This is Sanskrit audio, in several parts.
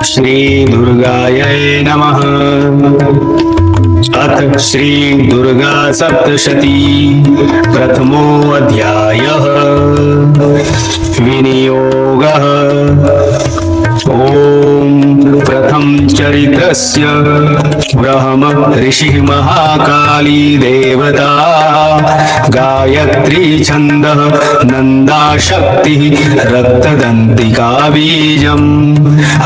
श्री दुर्गायै नमः। अथ श्री दुर्गा सप्तशती प्रथमो अध्यायः। विनियोगः। ओम प्रथम चरित्रस्य ब्रह्म ऋषि महाकाली देवता गायत्री छन्दः नंदा शक्ति रक्तदंतिका बीजम्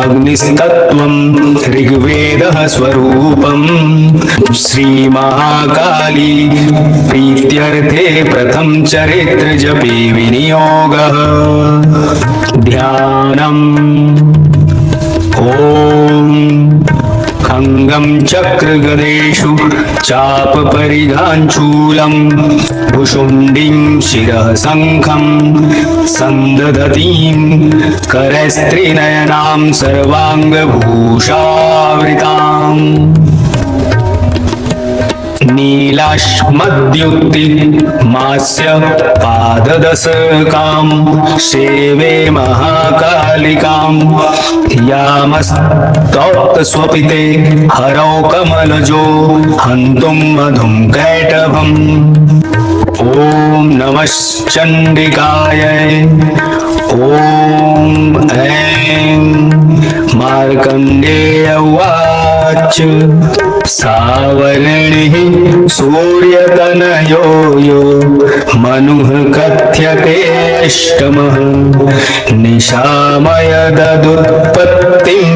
अग्निस्तत्त्वं ऋग्वेदः स्वरूपम्। श्री महाकाली प्रीत्यर्थे प्रथम चरित्र जपे विनियोगः। ध्यानम्। ओम खंगं चक्रगदेषु चापपरिधाञ्चूलं भुशुण्डीं शिरः शङ्खं सन्दधतीं करस्त्रिनयनां सर्वाङ्गभूषावृताम्। नीलाश्मद्युक्तिमास्य पाददशकां सेवे महाकालिकां यामस्तौत्स्वपिते हरौ कमलजो हन्तुं मधुं कैटभम्। ॐ नमः चण्डिकायै। ॐ ऐं मार्कण्डेय उवाच सावर्णिः सूर्यतनयो यो मनुः कथ्यतेऽष्टमः निशामय ददुत्पत्तिं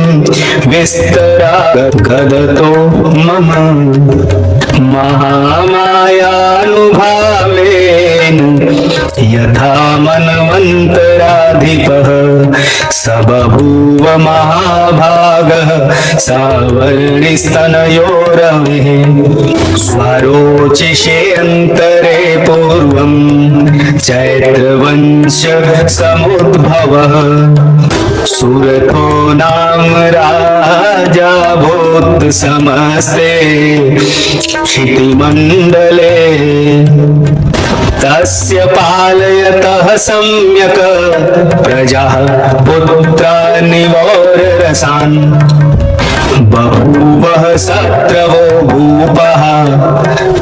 विस्तरागदतो मम महामायानुभावेन यथा मन्वन्तराधिपः स बभूव महाभागः सावर्णिस्तनयोरविः स्वरोचिषेऽन्तरे पूर्वं चैत्रवंश समुद्भवः सुरथो नाम राजा भूत् समस्ते क्षितिमण्डले तस्य पालयतः सम्यक् प्रजाः पुत्रानिवोररसान् बभूवः शत्रवो भूपः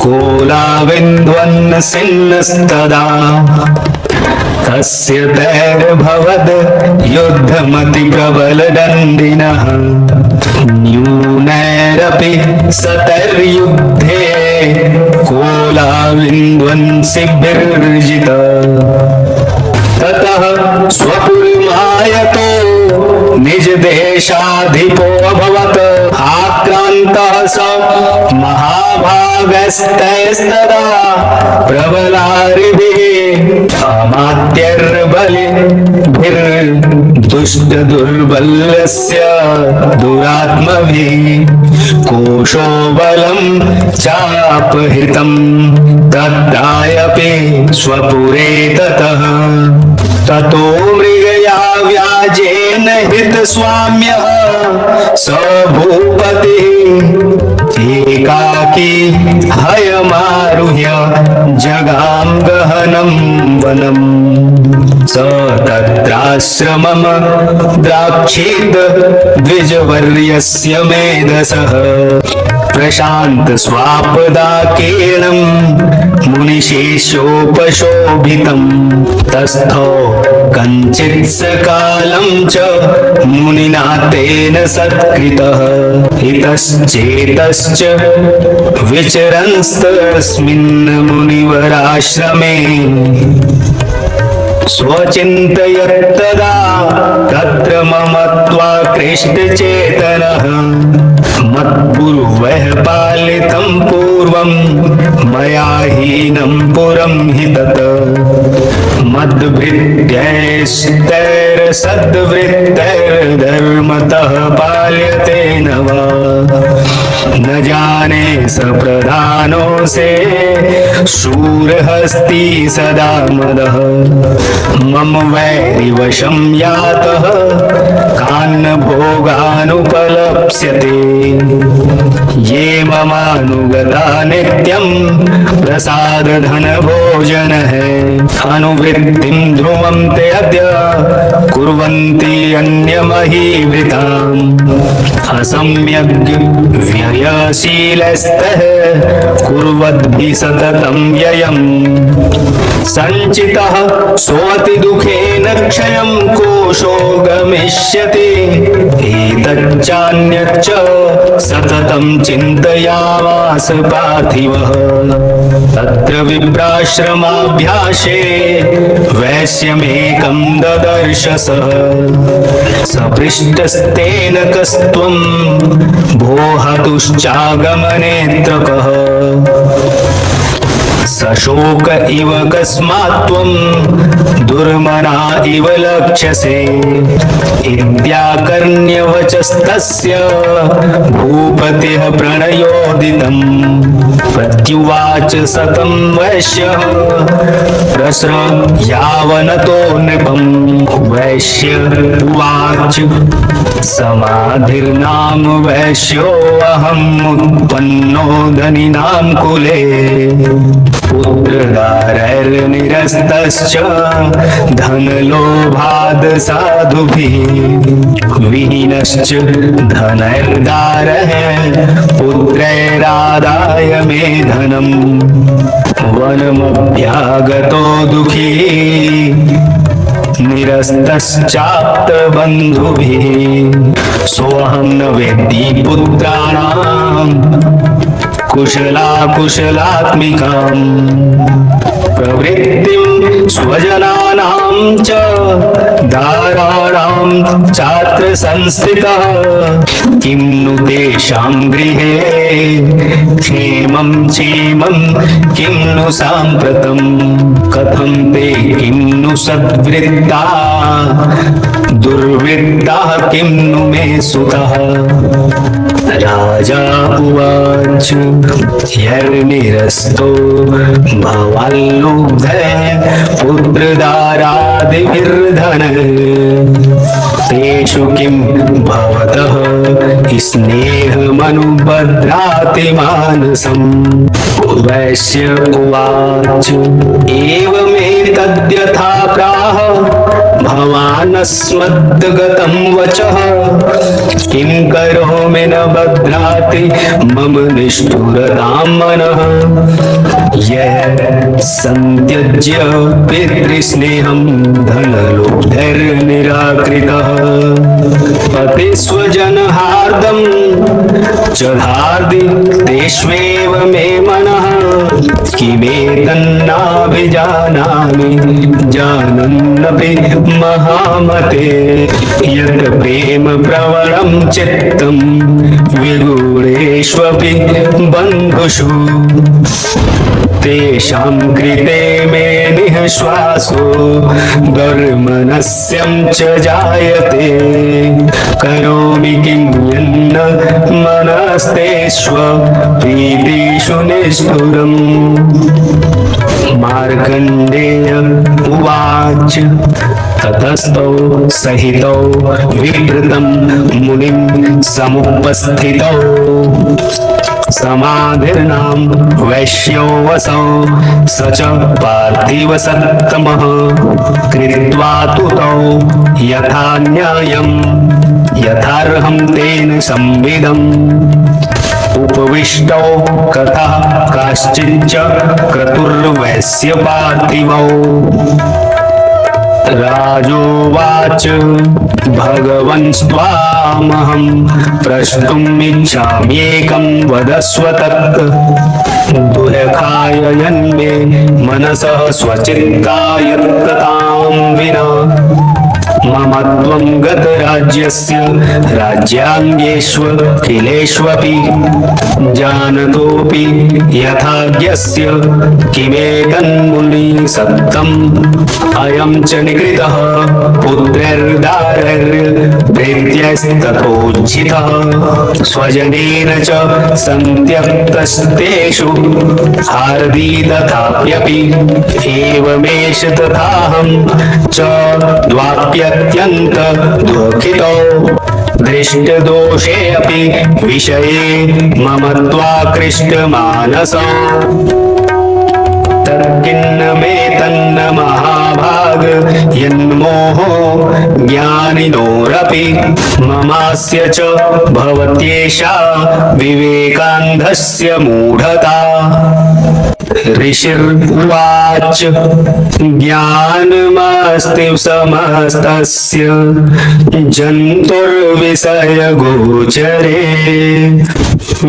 कोलाविन्ध्वन् सिन्नस्तदा तस्य तैर्भवद् युद्धमतिप्रबलदण्डिनः न्यूनैरपि सतर्युद्धे कोलाविन्ध्वंसिभिर्जितः ततः स्वपुरमायतो निजदेशाधिपो अभवत् आक्रान्तः स महाभागस्तैस्तदा प्रबलारिभिः अमात्यर्बलिभिर्दुष्टदुर्बलस्य दुरात्मभिः कोशो बलं चापहृतं तत्रायपि स्वपुरे ततः ततो मृगया व्याजेन हितस्वाम्यः स भूपतिः एकाकी हयमारुह्य जगाम गहनं वनम् स तत्राश्रमं द्राक्षीद द्विजवर्यस्य मेधसः प्रशान्त स्वापदाकेणं मुनिशेषोपशोभितं तस्थो कञ्चित् सकालं च मुनिना तेन सत्कृतः हितश्चेतश्च विचरंस्तस्मिन् मुनिवराश्रमे स्वचिन्तयत्तदा तत्र ममत्वा कृष्टचेतनः मत्पूर्वः पालितं पूर्वं मया हीनं पुरं हि तत् मद्भृत्यैस्तैर्सद्वृत्तैर्धर्मतः पाल्यते न वा न जाने स प्रधानोऽसे शूरहस्ति सदा मदः मम वैरिवशं यातः कान्न भोगानुपलप्स्यते ये ममानुगता नित्यं प्रसाद धन भोजन है अनुवृत्तिं ध्रुवं ते अद्य कुर्वन्ति अन्यमहीवृताम् असम्यग् व्ययशीलस्तः कुर्वद्भिः सततं व्ययम् सञ्चितः सोऽति दुःखेन क्षयं कोशो गमिष्यति एतच्चान्यच्च सततं चिन्तयामास पार्थिवः तत्र विप्राश्रमाभ्यासे वैश्यमेकं ददर्श सः सपृष्टस्तेन कस्त्वं भोहतुश्चागमनेऽत्र कः सशोक इव कस्मात्त्वं दुर्मना इव लक्ष्यसे इत्याकर्ण्यवचस्तस्य भूपतिः प्रणयोदितम् प्रत्युवाच सतं वैश्यः प्रश्रयावनतो नृपम् वैश्य उवाच समाधिर्नाम वैश्योऽहम् उत्पन्नो धनिनां कुले पुत्रदारैर्निरस्तश्च धनलोभाद् साधुभिः विहीनश्च धनैर्दारः पुत्रैरादाय मे धनम् वनमभ्यागतो दुःखी निरस्तश्चाप्तबन्धुभिः सोऽहं न वेत्ति पुत्राणां कुशलात्मिकाम् प्रवृत्तिं स्वजनानां च दाराणां चात्र संस्थितः किं नु तेषां गृहे क्षेमं क्षेमं किं नु साम्प्रतं कथं ते किं नु सद्वृत्ता दुर्वृत्ताः किं नु मे सुतः राजा उवाच यर्निरस्तो भवाल्लुब्धः पुत्रदारादिभिर्धनः तेषु किं भवतः स्नेहमनुबध्नाति मानसम् वैश्य उवाच एवमेतद्यथा प्राह भवानस्मद्गतं वचः किं करोमि न बध्नाति मम निष्ठुरतां मनः यः सन्त्यज्य पितृस्नेहं धनलोभैर्निराकृतः पतिस्वजनहार्दं च हार्दि तेष्वेव मे मनः किमेतन्नाभिजानामि जानन्नपि महामते यत् प्रेम प्रवणं चित्तं विगूढेष्वपि बन्धुषु तेषां कृते मे निःश्वासो दुर्मनस्यं च जायते करोमि किं यन्न मनस्तेष्व प्रीतिषु निष्ठुरम् मार्कण्डेय उवाच ततस्तौ सहितौ विवृतं मुनिं समुपस्थितौ समाधिर्नाम वैश्यो वसौ स च पार्थिव सत्तमः कृत्वा तु तौ यथा न्यायं यथार्हं तेन संविदम् उपविष्टौ कथः काश्चिच्च क्रतुर्वैश्य पार्थिवौ राजोवाच भगवन्स्त्वामहं प्रष्टुमिच्छाम्येकं वदस्व तत् दुःखाय यन्मे मनसः स्वचित्तायत्ततां विना मम त्वं गतराज्यस्य राज्याङ्गेष्वखिलेष्वपि जानतोऽपि यथाज्ञस्य किमेतन्मुनि सत्तम् अयं च निकृतः पुत्रैर्दारैर्भृत्यस्तथोज्झितः स्वजनेन च सन्त्यक्तस्तेषु हार्दी तथाप्यपि एवमेष तथाहं च द्वाप्यत्यन्त दुःखितो दृष्टदोषेऽपि विषये ममत्वाकृष्टमानसा तत्किन्न मे तन्न महाभाग यन्मोहो ज्ञानिनोरपि ममास्य च भवत्येषा विवेकान्धस्य मूढता ऋषिर्वाच ज्ञानमस्ति समस्तस्य जन्तुर्विषयगोचरे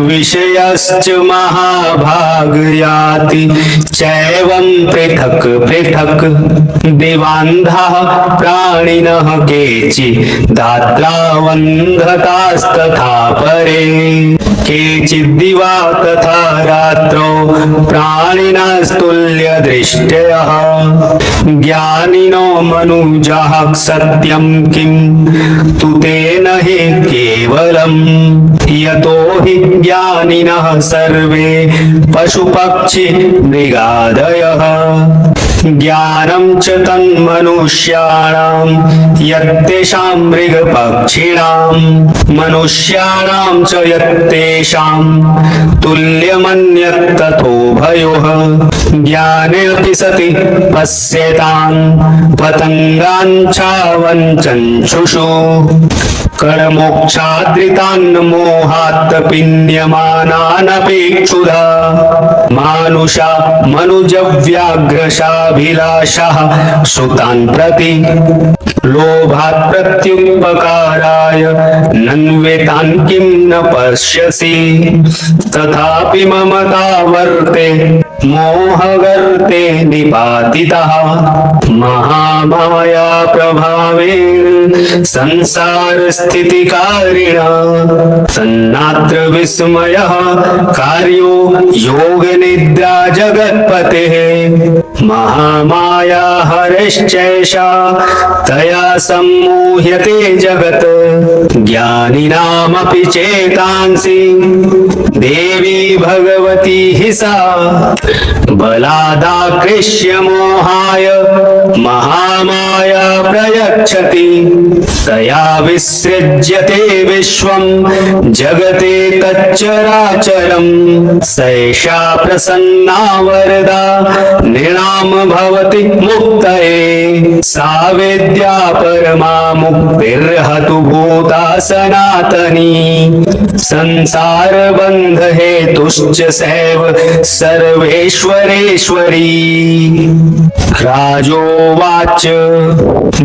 विषयश्च महाभागयाति चैवं पृथक् पृथक् दिवान्धाः प्राणिनः केचिदात्रावन्धतास्तथा परे केचिद्दिवा तथा रात्रौ प्राणिनस्तुल्यदृष्टयः ज्ञानिनो मनुजाः सत्यं किं तु तेन हि केवलम् यतो हि ज्ञानिनः सर्वे पशुपक्षि मृगादयः ज्ञानं च तन्मनुष्याणां यत्तेषां मृगपक्षिणां मनुष्याणां च यत्तेषां तुल्यमन्यत्तथोभयोः ज्ञानेऽपि सति पश्येतान् पतङ्गान् चावञ्चञ्चुषु कर्मोक्षाद्रितान् मोहात् पिन्यमानानपेक्षुधा मानुषा मनुजव्याघ्रशाभिलाषः सुतान् प्रति लोभात् प्रत्युपकाराय नन्वेतान् किं न पश्यसि तथापि ममता वर्ते मोहगर्ते निपातितः महामाया प्रभावेण संसारस्थितिकारिणा तन्नात्र विस्मयः कार्यो योगनिद्रा जगत्पतेः महामाया हरश्चैषा तया सम्मोह्यते जगत् ज्ञानिनामपि चेतांसि देवी भगवती हि सा बलादाकृष्य मोहाय महामाया प्रयच्छति तया विसृज्यते विश्वं जगते तच्चराचरम् सैषा प्रसन्ना वरदा नृणां भवति मुक्तये सा वेद्या परमा मुक्तिर्हतु भूता सनातनी संसारबन्ध हेतुश्च सैव सर्वेश्वरेश्वरी राजोवाच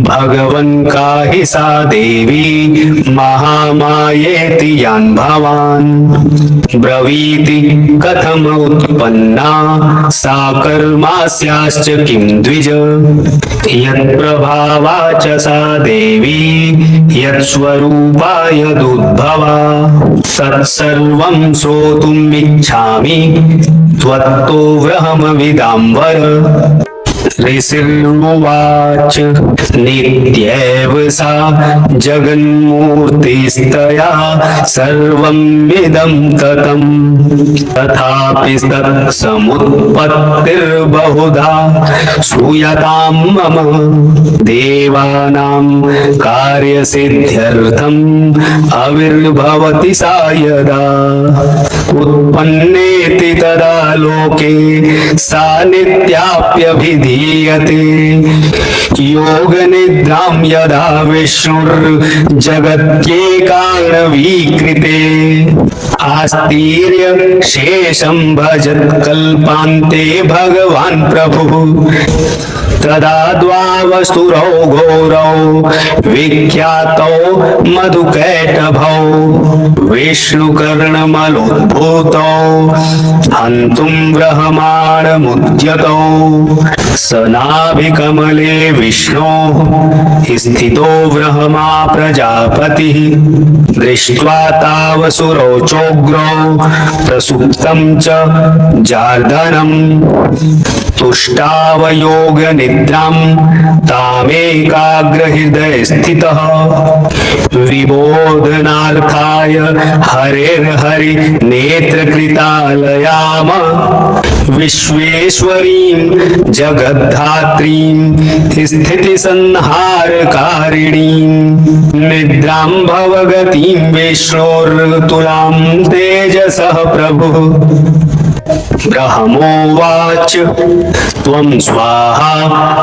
भगवन् का हि सा देवी महामायेति यान् भवान् ब्रवीति कथमुत्पन्ना सा कर्मास्याश्च किं द्विज यत्प्रभावा च सा देवी यत्स्वरूपा यदुद्भवा तत्सर्वं श्रोतुमिच्छामि त्वत्तो ब्रह्मविदाम्बर ऋषिर्वाच नित्यैव सा जगन्मूर्तिस्तया सर्वमिदं ततं तथापि तत्समुत्पत्तिर्बहुधा श्रूयतां मम देवानां कार्यसिद्ध्यर्थम् आविर्भवति सा यदा उत्पन्नेति तदा लोके सा नित्याप्यभिधीयते योगनिद्रां यदा विष्णुर्जगत्येकाणवीकृते आस्तीर्य शेषं भजत्कल्पान्ते भगवान् प्रभुः तदा द्वावसुरौ घोरौ विख्यातौ मधुकैटभौ विष्णुकर्णमलोद्भूतौ हन्तुं ब्रह्माणमुद्यतौ स नाभिकमले विष्णोः स्थितो ब्रह्मा प्रजापतिः दृष्ट्वा तावसुरौ चोग्रौ प्रसुप्तं च जार्दनम् तुष्टावयोग निद्रां तामेकाग्र हृदय स्थितः विबोधनार्थाय हरेर्हरि नेत्रकृतालयाम विश्वेश्वरीं जगद्धात्रीं स्थितिसंहारकारिणीं निद्रां भवगतीं विष्णोर्तुलां तेजसः प्रभुः ब्रह्मोवाच त्वं स्वाहा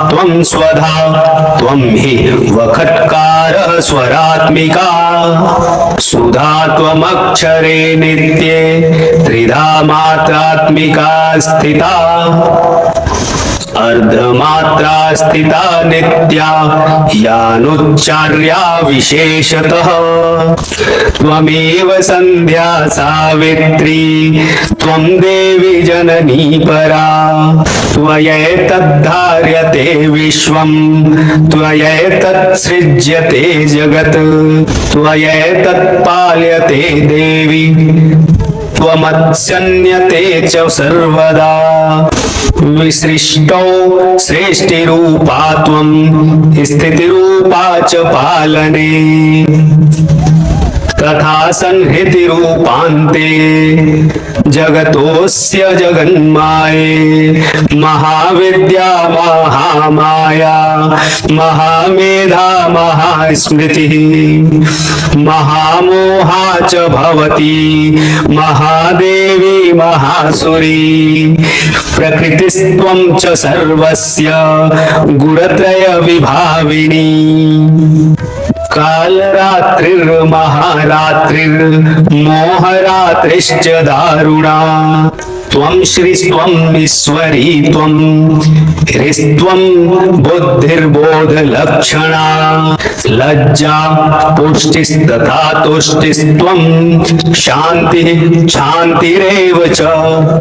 त्वं स्वधा त्वं हि वखत्कारः स्वरात्मिका सुधा त्वमक्षरे नित्ये त्रिधा मात्रात्मिका स्थिता अर्धमात्रा स्थिता नित्या यानुच्चार्या विशेषतः त्वमेव सन्ध्या सावित्री त्वं देवी जननी परा त्वयैतद्धार्यते विश्वं त्वयैतत्सृज्यते जगत् त्वयैतत्पाल्यते देवी त्वमत्सन्यते च सर्वदा विसृष्टौ सृष्टिरूपा त्वं स्थितिरूपा च पालने तथा संहृतिरूपान्ते जगतोऽस्य जगन्माये महाविद्या महामाया महामेधा महास्मृतिः महामोहा च भवति महादेवी महासुरी प्रकृतिस्त्वं च सर्वस्य गुणत्रय विभाविनी कालरात्रिर्महारात्रिर्मोहरात्रिश्च दारुणा त्वं श्रीस्त्वं ईश्वरी त्वं ह्रीस्त्वं बुद्धिर्बोधलक्षणा लज्जा पुष्टिस्तथा तुष्टिस्त्वं शान्तिः शान्तिरेव च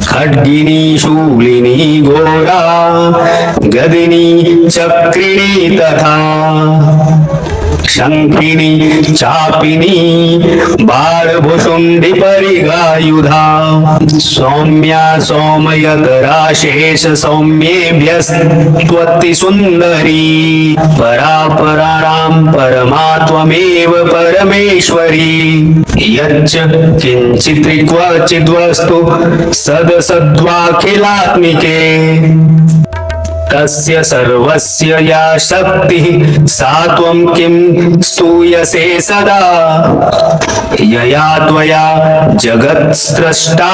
खड्गिनी शूलिनी घोरा गदिनी चक्रिणी तथा शंखिनी चापिनी बाणभुषुंडी परिगायुधा सौम्या सौम्यतरा शेष सौम्येभ्यस्त्वति सुंदरी परा पराणां परमा त्वमेव परमेश्वरी यच्च किंचित्क्वचिद्वस्तु सदसद्वाखिलात्मिके तस्य सर्वस्य या शक्तिः सा त्वं किं स्तूयसे सदा यया त्वया जगत्स्रष्टा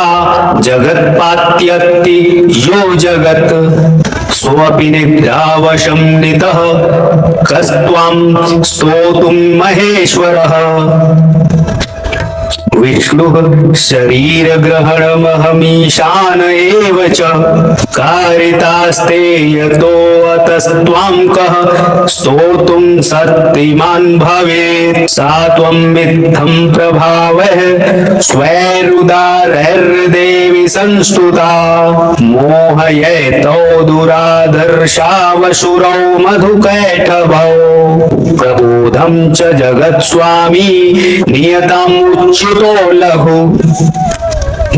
जगत्पात्यत्ति यो जगत् सोऽपि निद्रावशं नितः कस्त्वां स्तोतुं महेश्वरः विष्णुः शरीरग्रहणमहमीशान एव च कारितास्ते यतोऽतस्त्वां कः स्तोतुं शक्तिमान् भवेत् सा त्वं मिथ्यं प्रभावः स्वैरुदारैर्देवि संस्तुता मोहयेतौ दुरादर्शावशुरौ मधुकैटभौ प्रबोधं च जगत्स्वामी नियतम् उच्युतो लघु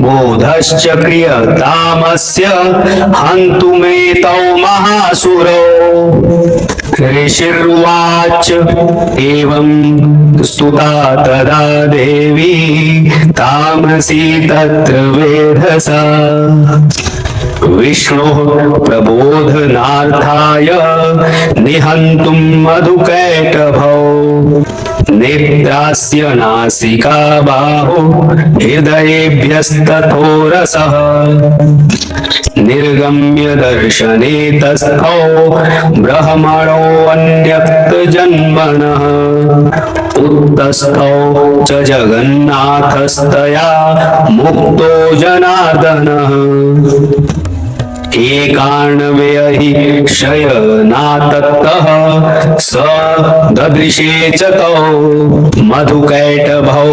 बोधश्च क्रियतामस्य हन्तुमेतौ महासुरौ ऋषिर्वाच एवं स्तुता तदा देवी तामसी तत्र वेधसा विष्णोः प्रबोधनार्थाय निहन्तुं मधुकैटभौ नेत्रास्य नासिका बाहु हृदयेभ्यस्तथोरसः निर्गम्य दर्शने तस्थौ ब्रह्मणो अन्यक्तजन्मनः उत्तस्थौ च जगन्नाथस्तया मुक्तो जनार्दनः एकार्णवे हि शयनाततः स ददृशे च तौ मधुकैटभौ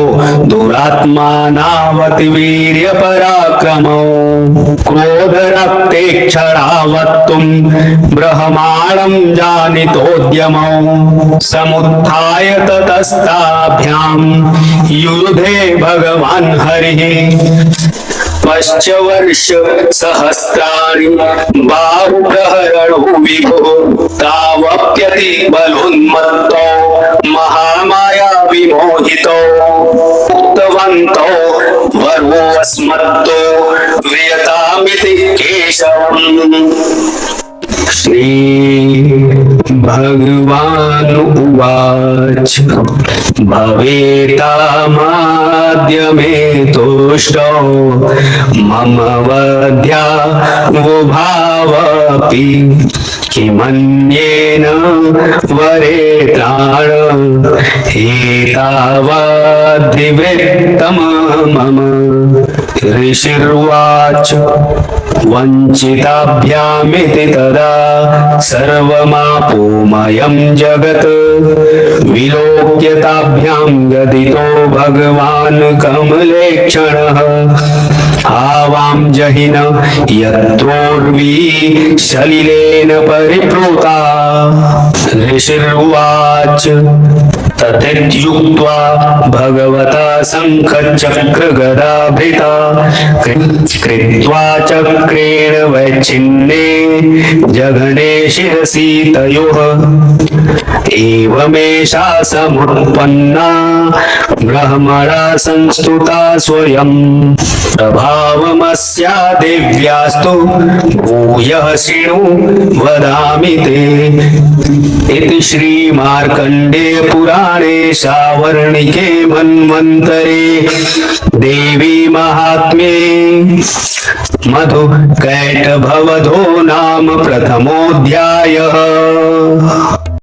दुरात्मानावतिवीर्यपराक्रमौ क्रोधरक्तेक्षरावत्तुं ब्रह्माणं जानितोद्यमौ समुत्थाय ततस्ताभ्यां युधे भगवान् हरिः वर्ष सहस्राणि बाहुप्रहरणो विभो तावप्यति बलोन्मत्तो महामाया विमोहितो उक्तवन्तो वरोऽस्मत्तो वियतामिति केशवम्। श्री भगवान् उवाच भवेतामाद्य मे तुष्टो मम वध्या वो भावपि किमन्येन वरेत्राण एतावद्धिवृत्तम् मम। ऋषिर्वाच वञ्चिताभ्यामिति तदा सर्वमापोमयं जगत् विलोक्यताभ्यां गदितो भगवान् कमलेक्षणः आवां जहिन यत्रोर्वी सलिलेन परिप्लुता। ऋषिर्वाच तथेत्युक्त्वा भगवता शङ्खचक्रगदाभृता कृत्वा चक्रेण वैच्छिन्ने जघने शिरसि तयोः एवमेषा समुत्पन्ना ब्रह्मणा संस्तुता स्वयं प्रभावमस्या देव्यास्तु भूयः शृणु वदामि ते। इति श्रीमार्कण्डेय पुराणे सावर्णिके मन्वन्तरे देवी महात्म्ये मधुकैटभवधो नाम प्रथमोऽध्यायः।